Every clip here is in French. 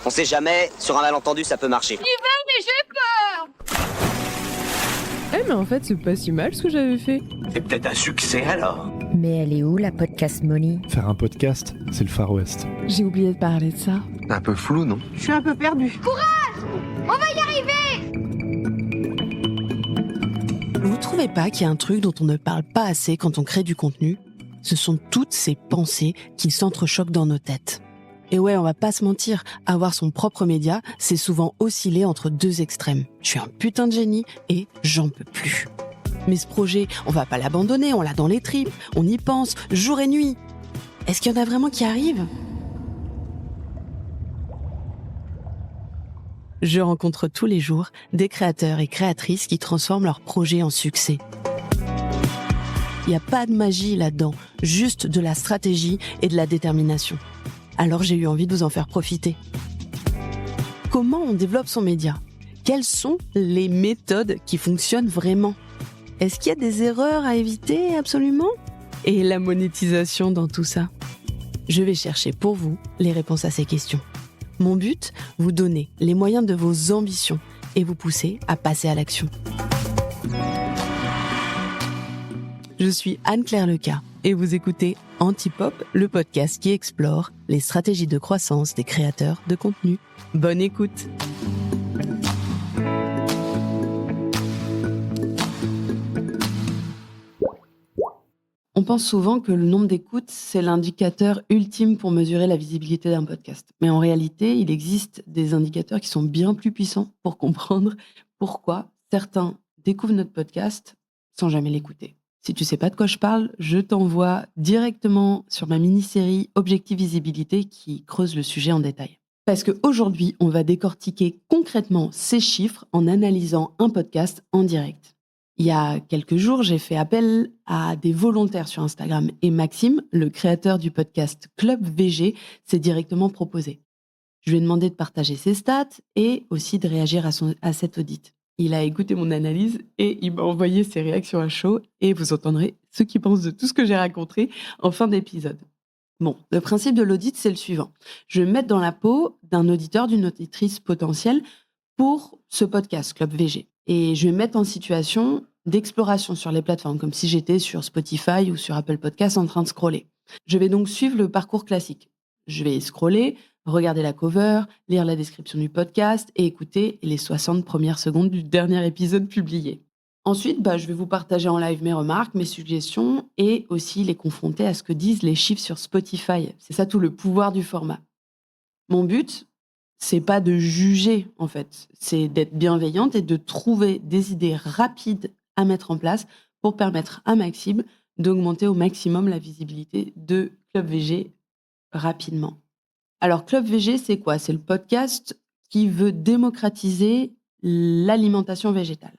On sait jamais, sur un malentendu, ça peut marcher. Eh mais en fait c'est pas si mal ce que j'avais fait. C'est peut-être un succès alors. Mais elle est où la podcast Molly ? Faire un podcast, c'est le Far West. J'ai oublié de parler de ça. Un peu flou, non? Je suis un peu perdue. Vous trouvez pas qu'il y a un truc dont on ne parle pas assez quand on crée du contenu ? Ce sont toutes ces pensées qui s'entrechoquent dans nos têtes. Et ouais, on va pas se mentir, avoir son propre média, c'est souvent osciller entre deux extrêmes. Je suis un putain de génie et j'en peux plus. Mais ce projet, on va pas l'abandonner, on l'a dans les tripes, on y pense, jour et nuit. Est-ce qu'il y en a vraiment qui arrivent ? Je rencontre tous les jours des créateurs et créatrices qui transforment leur projet en succès. Il n'y a pas de magie là-dedans, juste de la stratégie et de la détermination. Alors j'ai eu envie de vous en faire profiter. Comment on développe son média ? Quelles sont les méthodes qui fonctionnent vraiment ? Est-ce qu'il y a des erreurs à éviter absolument ? Et la monétisation dans tout ça ? Je vais chercher pour vous les réponses à ces questions. Mon but, vous donner les moyens de vos ambitions et vous pousser à passer à l'action. Je suis Anne-Claire Leca et vous écoutez Antipop, le podcast qui explore les stratégies de croissance des créateurs de contenu. Bonne écoute! On pense souvent que le nombre d'écoutes, c'est l'indicateur ultime pour mesurer la visibilité d'un podcast. Mais en réalité, il existe des indicateurs qui sont bien plus puissants pour comprendre pourquoi certains découvrent notre podcast sans jamais l'écouter. Si tu sais pas de quoi je parle, je t'envoie directement sur ma mini-série Objectif Visibilité qui creuse le sujet en détail. Parce qu'aujourd'hui, on va décortiquer concrètement ces chiffres en analysant un podcast en direct. Il y a quelques jours, j'ai fait appel à des volontaires sur Instagram et Maxime, le créateur du podcast Club VG, s'est directement proposé. Je lui ai demandé de partager ses stats et aussi de réagir à cet audit. Il a écouté mon analyse et il m'a envoyé ses réactions à chaud et vous entendrez ce qu'il pense de tout ce que j'ai raconté en fin d'épisode. Bon, le principe de l'audit, c'est le suivant. Je vais me mettre dans la peau d'un auditeur, d'une auditrice potentielle pour ce podcast Club VG. Et je vais me mettre en situation d'exploration sur les plateformes, comme si j'étais sur Spotify ou sur Apple Podcasts en train de scroller. Je vais donc suivre le parcours classique. Je vais scroller, regarder la cover, lire la description du podcast et écouter les 60 premières secondes du dernier épisode publié. Ensuite, je vais vous partager en live mes remarques, mes suggestions et aussi les confronter à ce que disent les chiffres sur Spotify. C'est ça tout le pouvoir du format. Mon but, c'est pas de juger, en fait. C'est d'être bienveillante et de trouver des idées rapides à mettre en place pour permettre à Maxime d'augmenter au maximum la visibilité de Club VG rapidement. Alors, Club VG, c'est quoi ? C'est le podcast qui veut démocratiser l'alimentation végétale.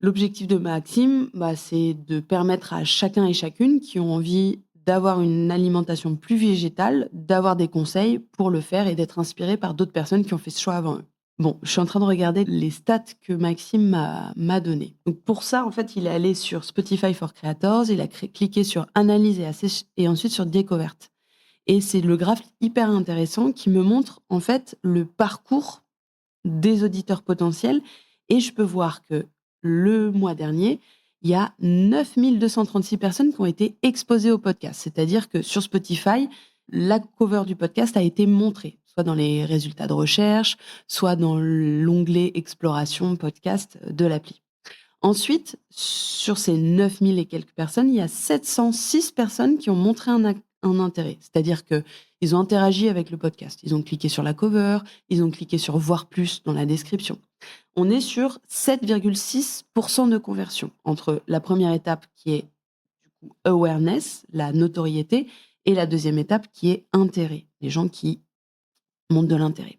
L'objectif de Maxime, c'est de permettre à chacun et chacune qui ont envie d'avoir une alimentation plus végétale, d'avoir des conseils pour le faire et d'être inspiré par d'autres personnes qui ont fait ce choix avant eux. Bon, je suis en train de regarder les stats que Maxime m'a données. Donc pour ça, en fait, il est allé sur Spotify for Creators, il a cliqué sur Analyse et ensuite sur Découverte. Et c'est le graphe hyper intéressant qui me montre en fait le parcours des auditeurs potentiels. Et je peux voir que le mois dernier, il y a 9236 personnes qui ont été exposées au podcast. C'est-à-dire que sur Spotify, la cover du podcast a été montrée, soit dans les résultats de recherche, soit dans l'onglet Exploration podcast de l'appli. Ensuite, sur ces 9000 et quelques personnes, il y a 706 personnes qui ont montré un intérêt. C'est-à-dire qu'ils ont interagi avec le podcast. Ils ont cliqué sur la cover, ils ont cliqué sur voir plus dans la description. On est sur 7,6% de conversion entre la première étape qui est du coup awareness, la notoriété, et la deuxième étape qui est intérêt, les gens qui montrent de l'intérêt.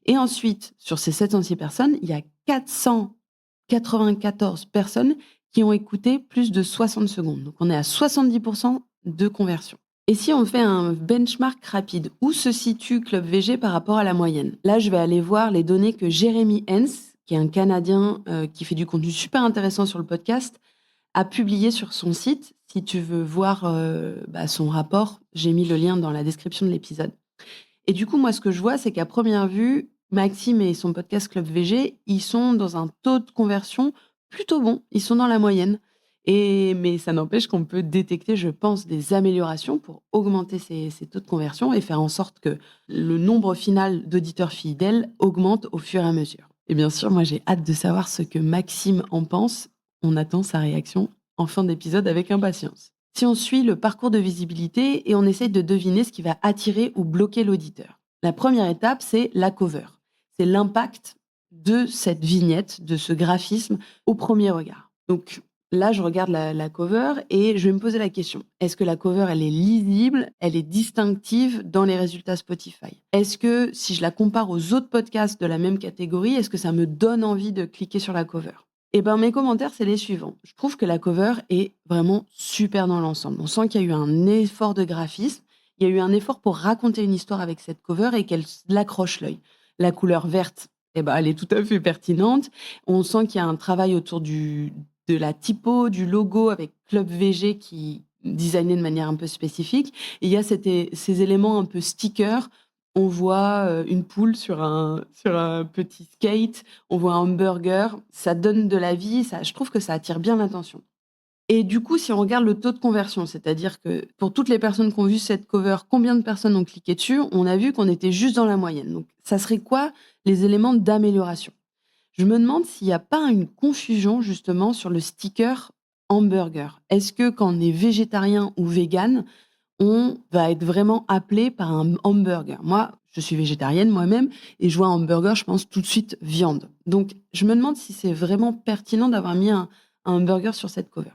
Et ensuite, sur ces 706 personnes, il y a 494 personnes qui ont écouté plus de 60 secondes. Donc on est à 70% de conversion. Et si on fait un benchmark rapide, où se situe Club VG par rapport à la moyenne ? Là, je vais aller voir les données que Jérémy Hens, qui est un Canadien qui fait du contenu super intéressant sur le podcast, a publié sur son site. Si tu veux voir son rapport, j'ai mis le lien dans la description de l'épisode. Et du coup, moi, ce que je vois, c'est qu'à première vue, Maxime et son podcast Club VG, ils sont dans un taux de conversion plutôt bon. Ils sont dans la moyenne. Mais ça n'empêche qu'on peut détecter, je pense, des améliorations pour augmenter ces taux de conversion et faire en sorte que le nombre final d'auditeurs fidèles augmente au fur et à mesure. Et bien sûr, moi, j'ai hâte de savoir ce que Maxime en pense. On attend sa réaction en fin d'épisode avec impatience. Si on suit le parcours de visibilité et on essaye de deviner ce qui va attirer ou bloquer l'auditeur. La première étape, c'est la cover. C'est l'impact de cette vignette, de ce graphisme au premier regard. Donc là, je regarde la cover et je vais me poser la question. Est-ce que la cover, elle est lisible, elle est distinctive dans les résultats Spotify? Est-ce que si je la compare aux autres podcasts de la même catégorie, est-ce que ça me donne envie de cliquer sur la cover? Eh ben, mes commentaires, c'est les suivants. Je trouve que la cover est vraiment super dans l'ensemble. On sent qu'il y a eu un effort de graphisme, il y a eu un effort pour raconter une histoire avec cette cover et qu'elle l'accroche l'œil. La couleur verte, eh ben, elle est tout à fait pertinente. On sent qu'il y a un travail autour de la typo, du logo avec Club VG qui est designé de manière un peu spécifique. Et il y a ces éléments un peu stickers. On voit une poule sur un petit skate, on voit un hamburger. Ça donne de la vie, je trouve que ça attire bien l'attention. Et du coup, si on regarde le taux de conversion, c'est-à-dire que pour toutes les personnes qui ont vu cette cover, combien de personnes ont cliqué dessus, on a vu qu'on était juste dans la moyenne. Donc, ça serait quoi les éléments d'amélioration? Je me demande s'il n'y a pas une confusion justement sur le sticker hamburger. Est-ce que quand on est végétarien ou vegan, on va être vraiment appelé par un hamburger? Moi, je suis végétarienne moi-même et je vois un hamburger, je pense tout de suite viande. Donc, je me demande si c'est vraiment pertinent d'avoir mis un hamburger sur cette cover.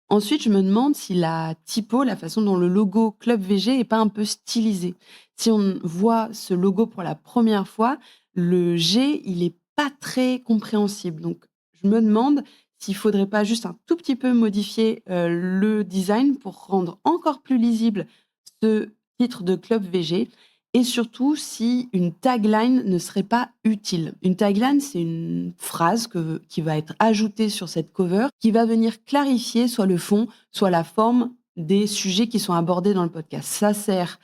Ensuite, je me demande si la typo, la façon dont le logo Club VG est pas un peu stylisé. Si on voit ce logo pour la première fois, le G, il est pas très compréhensible. Donc, je me demande s'il faudrait pas juste un tout petit peu modifier le design pour rendre encore plus lisible ce titre de Club VG. Et surtout, si une tagline ne serait pas utile. Une tagline, c'est une phrase qui va être ajoutée sur cette cover, qui va venir clarifier soit le fond, soit la forme des sujets qui sont abordés dans le podcast. Ça sert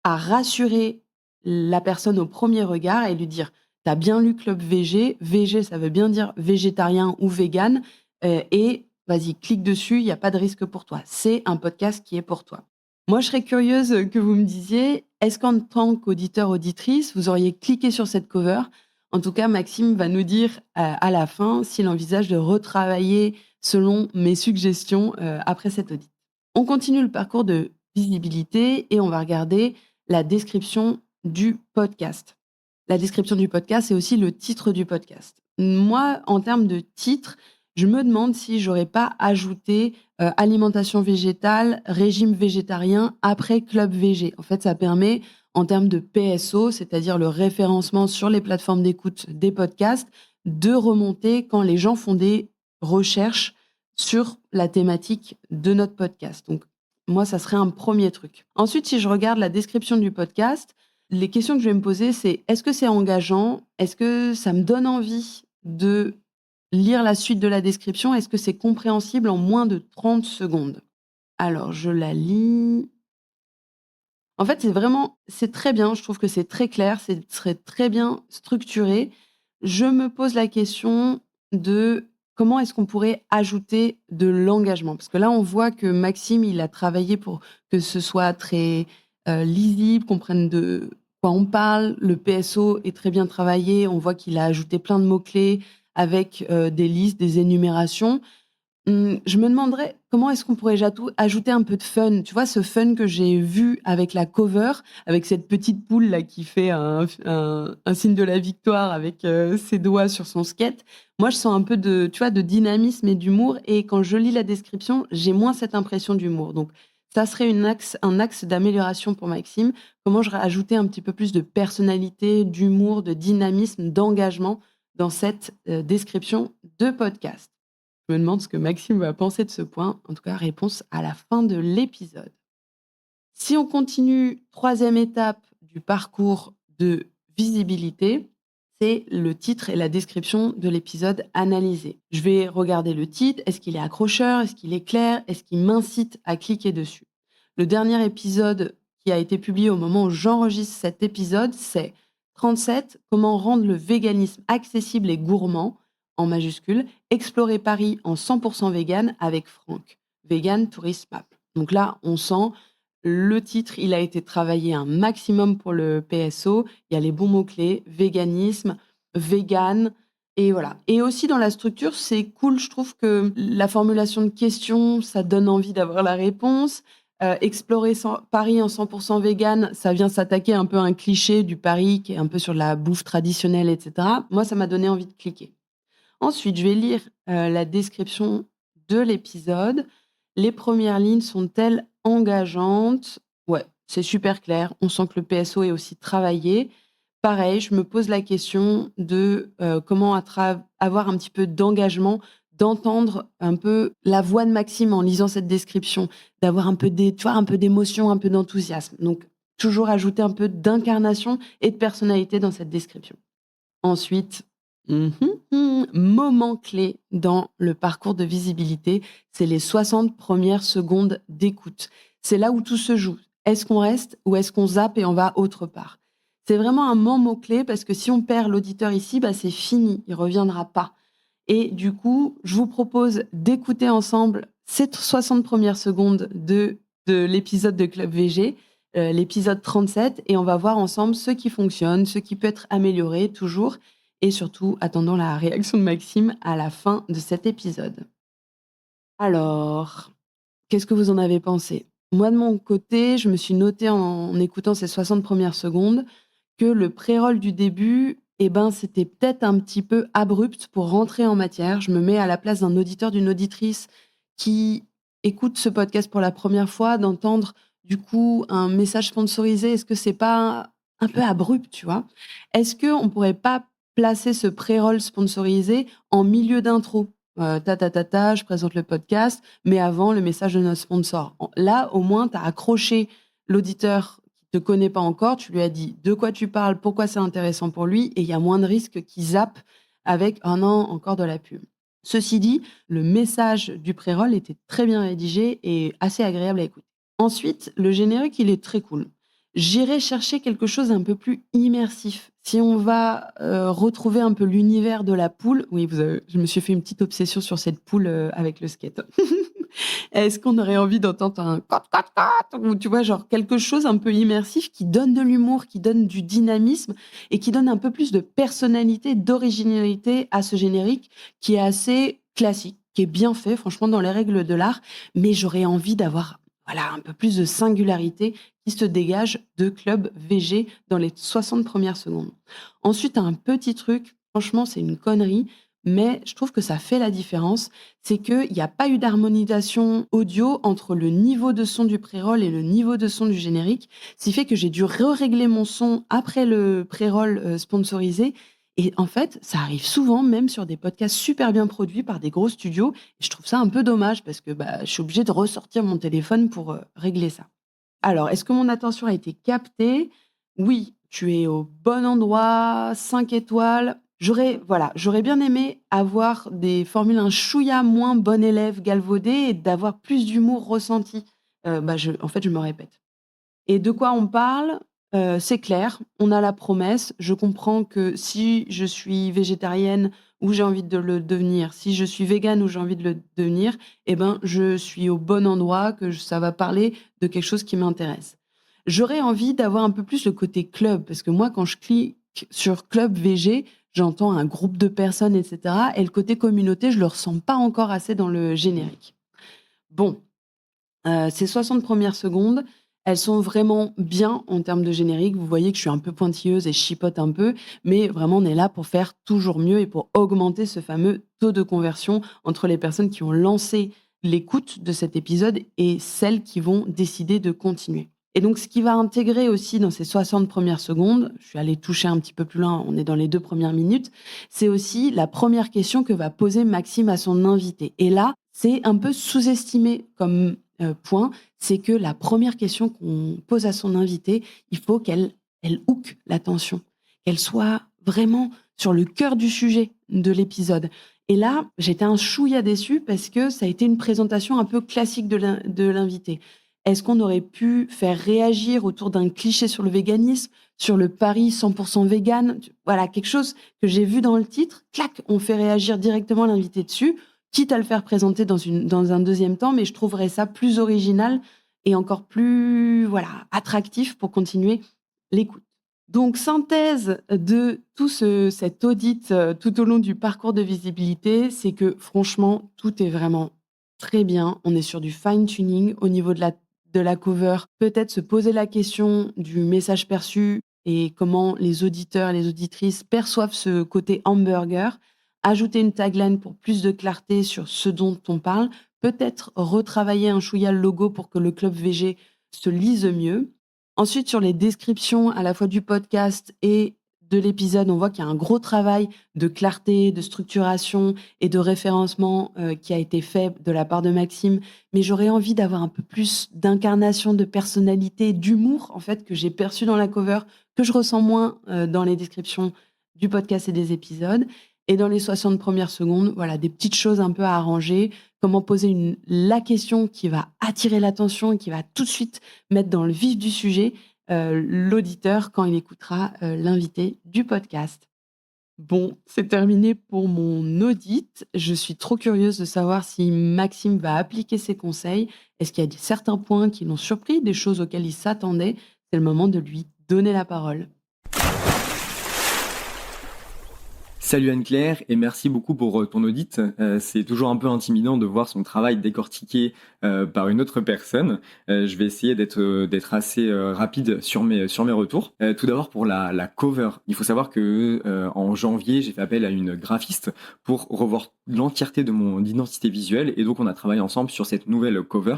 à rassurer la personne au premier regard et lui dire « T'as bien lu Club VG, VG, ça veut bien dire végétarien ou vegan, et vas-y, clique dessus, il n'y a pas de risque pour toi. C'est un podcast qui est pour toi. » Moi, je serais curieuse que vous me disiez, est-ce qu'en tant qu'auditeur-auditrice, vous auriez cliqué sur cette cover? En tout cas, Maxime va nous dire à la fin s'il envisage de retravailler selon mes suggestions après cet audit. On continue le parcours de visibilité et on va regarder la description du podcast. La description du podcast, c'est aussi le titre du podcast. Moi, en termes de titre, je me demande si j'aurais pas ajouté alimentation végétale, régime végétarien après Club VG. En fait, ça permet, en termes de PSO, c'est-à-dire le référencement sur les plateformes d'écoute des podcasts, de remonter quand les gens font des recherches sur la thématique de notre podcast. Donc, moi, ça serait un premier truc. Ensuite, si je regarde la description du podcast, les questions que je vais me poser, c'est est-ce que c'est engageant? Est-ce que ça me donne envie de lire la suite de la description? Est-ce que c'est compréhensible en moins de 30 secondes? Alors, je la lis. En fait, c'est très bien. Je trouve que c'est très clair, c'est très bien structuré. Je me pose la question de comment est-ce qu'on pourrait ajouter de l'engagement? Parce que là, on voit que Maxime, il a travaillé pour que ce soit très lisible, qu'on prenne de quoi on parle. Le PSO est très bien travaillé. On voit qu'il a ajouté plein de mots-clés avec des listes, des énumérations. Je me demanderais comment est-ce qu'on pourrait ajouter un peu de fun. Tu vois, ce fun que j'ai vu avec la cover, avec cette petite poule là qui fait un signe de la victoire avec ses doigts sur son skate. Moi, je sens un peu de dynamisme et d'humour. Et quand je lis la description, j'ai moins cette impression d'humour. Donc, ça serait un axe d'amélioration pour Maxime. Comment je ajouter un petit peu plus de personnalité, d'humour, de dynamisme, d'engagement dans cette description de podcast. Je me demande ce que Maxime va penser de ce point. En tout cas, réponse à la fin de l'épisode. Si on continue, troisième étape du parcours de visibilité, c'est le titre et la description de l'épisode analysé. Je vais regarder le titre. Est-ce qu'il est accrocheur? Est-ce qu'il est clair? Est-ce qu'il m'incite à cliquer dessus? Le dernier épisode qui a été publié au moment où j'enregistre cet épisode, c'est 37, comment rendre le véganisme accessible et gourmand, en majuscule, explorer Paris en 100% vegan avec Franck, Vegan Tourist Map. Donc là, on sent le titre, il a été travaillé un maximum pour le PSO. Il y a les bons mots-clés, véganisme, vegan, et voilà. Et aussi dans la structure, c'est cool, je trouve que la formulation de questions, ça donne envie d'avoir la réponse. Explorer Paris en 100% vegan, ça vient s'attaquer un peu à un cliché du Paris qui est un peu sur la bouffe traditionnelle, etc. Moi, ça m'a donné envie de cliquer. Ensuite, je vais lire la description de l'épisode. Les premières lignes sont-elles engageantes? Ouais, c'est super clair. On sent que le PSO est aussi travaillé. Pareil, je me pose la question de comment avoir un petit peu d'engagement, d'entendre un peu la voix de Maxime en lisant cette description, d'avoir un peu d'émotion, un peu d'enthousiasme. Donc, toujours ajouter un peu d'incarnation et de personnalité dans cette description. Ensuite, moment clé dans le parcours de visibilité, c'est les 60 premières secondes d'écoute. C'est là où tout se joue. Est-ce qu'on reste ou est-ce qu'on zappe et on va autre part? C'est vraiment un moment clé parce que si on perd l'auditeur ici, c'est fini, il ne reviendra pas. Et du coup, je vous propose d'écouter ensemble ces 60 premières secondes de l'épisode de Club VG, l'épisode 37, et on va voir ensemble ce qui fonctionne, ce qui peut être amélioré toujours. Et surtout, attendons la réaction de Maxime à la fin de cet épisode. Alors, qu'est-ce que vous en avez pensé? Moi, de mon côté, je me suis notée en écoutant ces 60 premières secondes que le pré-roll du début, c'était peut-être un petit peu abrupt pour rentrer en matière. Je me mets à la place d'un auditeur, d'une auditrice qui écoute ce podcast pour la première fois, d'entendre du coup un message sponsorisé. Est-ce que c'est pas un peu abrupt, tu vois? Est-ce qu'on pourrait pas placer ce pré-roll sponsorisé en milieu d'intro? Je présente le podcast, mais avant le message de notre sponsor. Là, au moins, tu as accroché l'auditeur qui ne te connaît pas encore, tu lui as dit de quoi tu parles, pourquoi c'est intéressant pour lui, et il y a moins de risques qu'il zappe avec « Oh non, encore de la pub ». Ceci dit, le message du pré-roll était très bien rédigé et assez agréable à écouter. Ensuite, le générique, il est très cool. J'irai chercher quelque chose d'un peu plus immersif. Si on va retrouver un peu l'univers de la poule, oui, je me suis fait une petite obsession sur cette poule avec le skate. Est-ce qu'on aurait envie d'entendre un cot ou tu vois, genre quelque chose un peu immersif qui donne de l'humour, qui donne du dynamisme et qui donne un peu plus de personnalité, d'originalité à ce générique qui est assez classique, qui est bien fait, franchement, dans les règles de l'art, mais j'aurais envie d'avoir un peu plus de singularité qui se dégage de Club VG dans les 60 premières secondes. Ensuite, un petit truc, franchement, c'est une connerie, mais je trouve que ça fait la différence, c'est qu'il n'y a pas eu d'harmonisation audio entre le niveau de son du pré-roll et le niveau de son du générique, ce qui fait que j'ai dû régler mon son après le pré-roll sponsorisé. Et en fait, ça arrive souvent, même sur des podcasts super bien produits par des gros studios. Et je trouve ça un peu dommage parce que je suis obligée de ressortir mon téléphone pour régler ça. Alors, est-ce que mon attention a été captée? Oui, tu es au bon endroit, 5 étoiles. J'aurais bien aimé avoir des formules un chouïa moins bon élève galvaudé et d'avoir plus d'humour ressenti. Je me répète. Et de quoi on parle? C'est clair, on a la promesse. Je comprends que si je suis végétarienne ou j'ai envie de le devenir, si je suis végane ou j'ai envie de le devenir, je suis au bon endroit, que ça va parler de quelque chose qui m'intéresse. J'aurais envie d'avoir un peu plus le côté club, parce que moi, quand je clique sur Club VG, j'entends un groupe de personnes, etc. Et le côté communauté, je le ressens pas encore assez dans le générique. Bon, ces 60 premières secondes, elles sont vraiment bien en termes de générique. Vous voyez que je suis un peu pointilleuse et je chipote un peu, mais vraiment, on est là pour faire toujours mieux et pour augmenter ce fameux taux de conversion entre les personnes qui ont lancé l'écoute de cet épisode et celles qui vont décider de continuer. Et donc, ce qui va intégrer aussi dans ces 60 premières secondes, je suis allée toucher un petit peu plus loin, on est dans les 2 premières minutes, c'est aussi la première question que va poser Maxime à son invité. Et là, c'est un peu sous-estimé comme point, c'est que la première question qu'on pose à son invité, il faut qu'elle hook l'attention, qu'elle soit vraiment sur le cœur du sujet de l'épisode. Et là, j'étais un chouïa déçue parce que ça a été une présentation un peu classique de l'invité. Est-ce qu'on aurait pu faire réagir autour d'un cliché sur le véganisme, sur le pari 100% vegan. Voilà, quelque chose que j'ai vu dans le titre. Clac, on fait réagir directement l'invité dessus, quitte à le faire présenter dans un deuxième temps, mais je trouverais ça plus original et encore plus attractif pour continuer l'écoute. Donc, synthèse de tout cet audit tout au long du parcours de visibilité, c'est que franchement, tout est vraiment très bien. On est sur du fine-tuning au niveau de la cover. Peut-être se poser la question du message perçu et comment les auditeurs et les auditrices perçoivent ce côté hamburger. Ajouter une tagline pour plus de clarté sur ce dont on parle. Peut-être retravailler un chouïa logo pour que le club VG se lise mieux. Ensuite, sur les descriptions à la fois du podcast et de l'épisode, on voit qu'il y a un gros travail de clarté, de structuration et de référencement qui a été fait de la part de Maxime. Mais j'aurais envie d'avoir un peu plus d'incarnation, de personnalité, d'humour en fait que j'ai perçu dans la cover, que je ressens moins dans les descriptions du podcast et des épisodes. Et dans les 60 premières secondes, voilà, des petites choses un peu à arranger. Comment poser la question qui va attirer l'attention et qui va tout de suite mettre dans le vif du sujet l'auditeur quand il écoutera l'invité du podcast. Bon, c'est terminé pour mon audit. Je suis trop curieuse de savoir si Maxime va appliquer ses conseils. Est-ce qu'il y a certains points qui l'ont surpris, des choses auxquelles il s'attendait? C'est le moment de lui donner la parole. Salut Anne-Claire et merci beaucoup pour ton audit. C'est toujours un peu intimidant de voir son travail décortiqué par une autre personne. Je vais essayer d'être assez rapide sur mes retours. Tout d'abord pour la cover. Il faut savoir que en janvier, j'ai fait appel à une graphiste pour revoir l'entièreté de mon identité visuelle et donc on a travaillé ensemble sur cette nouvelle cover.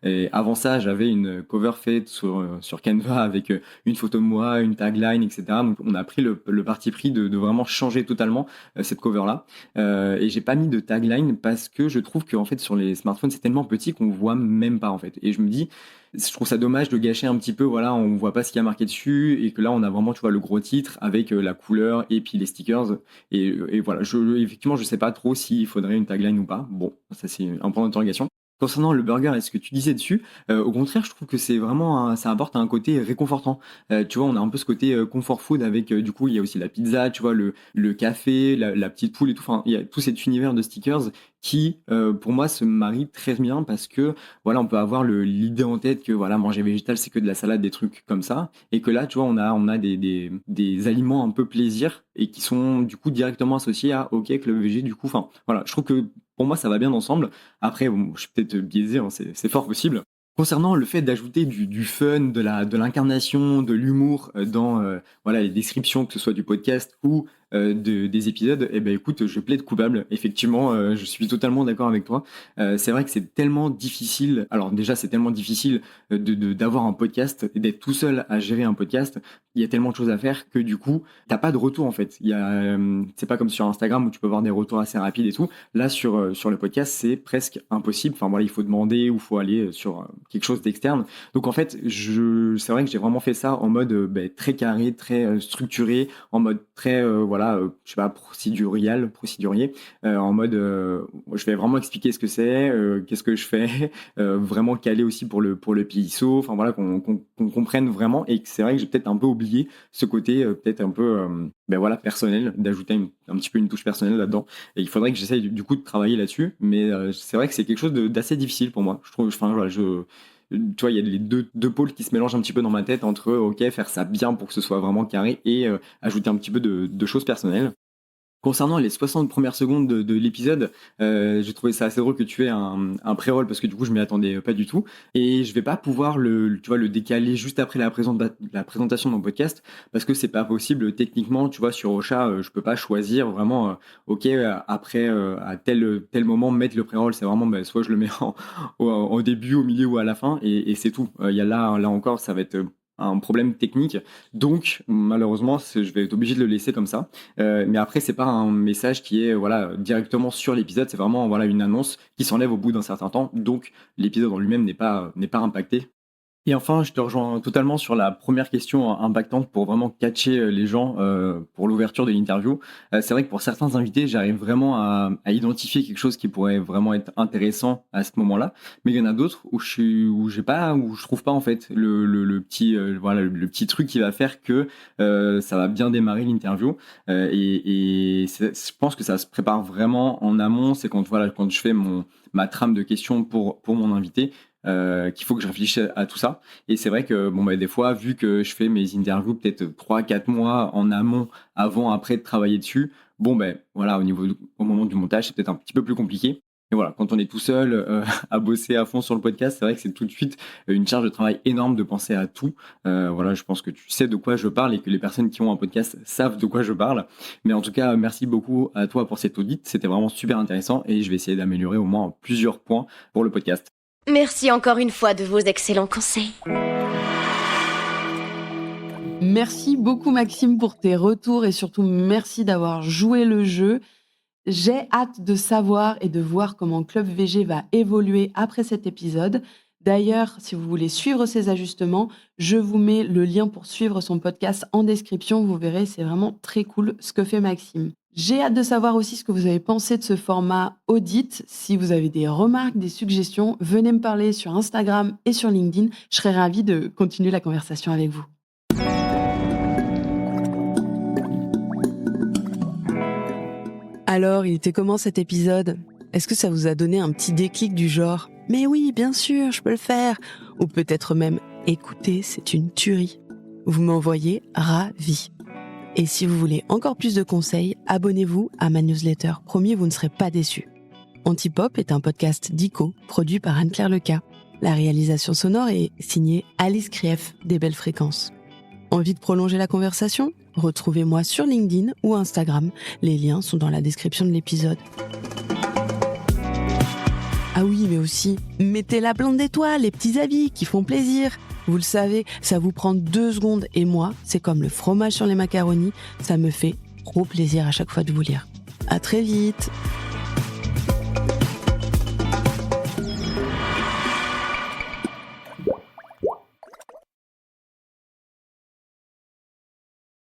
Et avant ça, j'avais une cover faite sur Canva avec une photo de moi, une tagline, etc. Donc on a pris le parti pris de vraiment changer totalement cette cover là et j'ai pas mis de tagline parce que je trouve que en fait sur les smartphones c'est tellement petit qu'on voit même pas en fait et je trouve ça dommage de gâcher un petit peu, voilà, on voit pas ce qu'il y a marqué dessus et que là on a vraiment, tu vois, le gros titre avec la couleur et puis les stickers et voilà, effectivement je sais pas trop s'il faudrait une tagline ou pas. Bon, ça c'est un point d'interrogation. Concernant le burger et ce que tu disais dessus, au contraire, je trouve que c'est vraiment ça apporte un côté réconfortant. Tu vois, on a un peu ce côté comfort food avec du coup, il y a aussi la pizza, tu vois, le café, la petite poule et tout. Enfin, il y a tout cet univers de stickers qui, pour moi, se marie très bien parce que voilà, on peut avoir l'idée en tête que voilà, manger végétal, c'est que de la salade, des trucs comme ça, et que là, tu vois, on a des aliments un peu plaisir et qui sont du coup directement associés à OK avec le végé. Du coup, enfin, voilà, je trouve que pour moi, ça va bien ensemble. Après, bon, je suis peut-être biaisé, hein, c'est fort possible. Concernant le fait d'ajouter du fun, de l'incarnation, de l'humour dans voilà, les descriptions, que ce soit du podcast ou des épisodes, eh ben écoute, je plaide coupable. Effectivement, je suis totalement d'accord avec toi. C'est vrai que c'est tellement difficile. Alors déjà, c'est tellement difficile d'avoir un podcast et d'être tout seul à gérer un podcast. Il y a tellement de choses à faire que du coup, t'as pas de retour en fait. C'est pas comme sur Instagram où tu peux avoir des retours assez rapides et tout. Là, sur le podcast, c'est presque impossible. Enfin voilà, il faut demander ou il faut aller sur quelque chose d'externe. Donc en fait, c'est vrai que j'ai vraiment fait ça en mode très carré, très structuré, en mode très je sais pas, procédurier, en mode je vais vraiment expliquer ce que c'est, qu'est-ce que je fais, vraiment calé aussi pour le PISO, enfin voilà, qu'on comprenne vraiment. Et c'est vrai que j'ai peut-être un peu oublié ce côté peut-être un peu personnel, d'ajouter un petit peu une touche personnelle là-dedans. Et il faudrait que j'essaye du coup de travailler là-dessus, mais c'est vrai que c'est quelque chose d'assez difficile pour moi. Je trouve, enfin voilà, tu vois, il y a les deux pôles qui se mélangent un petit peu dans ma tête entre ok, faire ça bien pour que ce soit vraiment carré et ajouter un petit peu de choses personnelles. Concernant les 60 premières secondes de l'épisode, j'ai trouvé ça assez drôle que tu aies un pré-roll parce que du coup je m'y attendais pas du tout et je vais pas pouvoir le décaler juste après la présentation de mon podcast parce que c'est pas possible techniquement, tu vois, sur Ocha je peux pas choisir vraiment après à tel moment mettre le pré-roll, c'est vraiment soit je le mets au début, au milieu ou à la fin et c'est tout. Il y a là encore ça va être un problème technique, donc malheureusement je vais être obligé de le laisser comme ça, mais après c'est pas un message qui est directement sur l'épisode, c'est vraiment une annonce qui s'enlève au bout d'un certain temps, donc l'épisode en lui-même n'est pas impacté. Et enfin, je te rejoins totalement sur la première question impactante pour vraiment catcher les gens pour l'ouverture de l'interview. C'est vrai que pour certains invités, j'arrive vraiment à identifier quelque chose qui pourrait vraiment être intéressant à ce moment-là. Mais il y en a d'autres où je trouve pas en fait le petit truc qui va faire que ça va bien démarrer l'interview. Je pense que ça se prépare vraiment en amont. C'est quand je fais ma trame de questions pour mon invité. Qu'il faut que je réfléchisse à tout ça. Et c'est vrai que des fois, vu que je fais mes interviews peut-être 3-4 mois en amont, après de travailler dessus, au moment du montage, c'est peut-être un petit peu plus compliqué. Et voilà, quand on est tout seul à bosser à fond sur le podcast, c'est vrai que c'est tout de suite une charge de travail énorme de penser à tout. Je pense que tu sais de quoi je parle et que les personnes qui ont un podcast savent de quoi je parle. Mais en tout cas, merci beaucoup à toi pour cet audit. C'était vraiment super intéressant et je vais essayer d'améliorer au moins plusieurs points pour le podcast. Merci encore une fois de vos excellents conseils. Merci beaucoup Maxime pour tes retours et surtout merci d'avoir joué le jeu. J'ai hâte de savoir et de voir comment Club VG va évoluer après cet épisode. D'ailleurs, si vous voulez suivre ses ajustements, je vous mets le lien pour suivre son podcast en description. Vous verrez, c'est vraiment très cool ce que fait Maxime. J'ai hâte de savoir aussi ce que vous avez pensé de ce format audit. Si vous avez des remarques, des suggestions, venez me parler sur Instagram et sur LinkedIn. Je serais ravie de continuer la conversation avec vous. Alors, il était comment cet épisode ? Est-ce que ça vous a donné un petit déclic du genre « Mais oui, bien sûr, je peux le faire » ou peut-être même « Écoutez, c'est une tuerie ». Vous m'envoyez ravi. Et si vous voulez encore plus de conseils, abonnez-vous à ma newsletter. Promis, vous ne serez pas déçus. Antipop est un podcast d'ICO, produit par Anne-Claire Leca. La réalisation sonore est signée Alice Krief des Belles Fréquences. Envie de prolonger la conversation ? Retrouvez-moi sur LinkedIn ou Instagram. Les liens sont dans la description de l'épisode. Ah oui, mais aussi, mettez la plante d'étoiles, les petits avis qui font plaisir. Vous le savez, ça vous prend 2 secondes et moi, c'est comme le fromage sur les macaronis, ça me fait trop plaisir à chaque fois de vous lire. À très vite.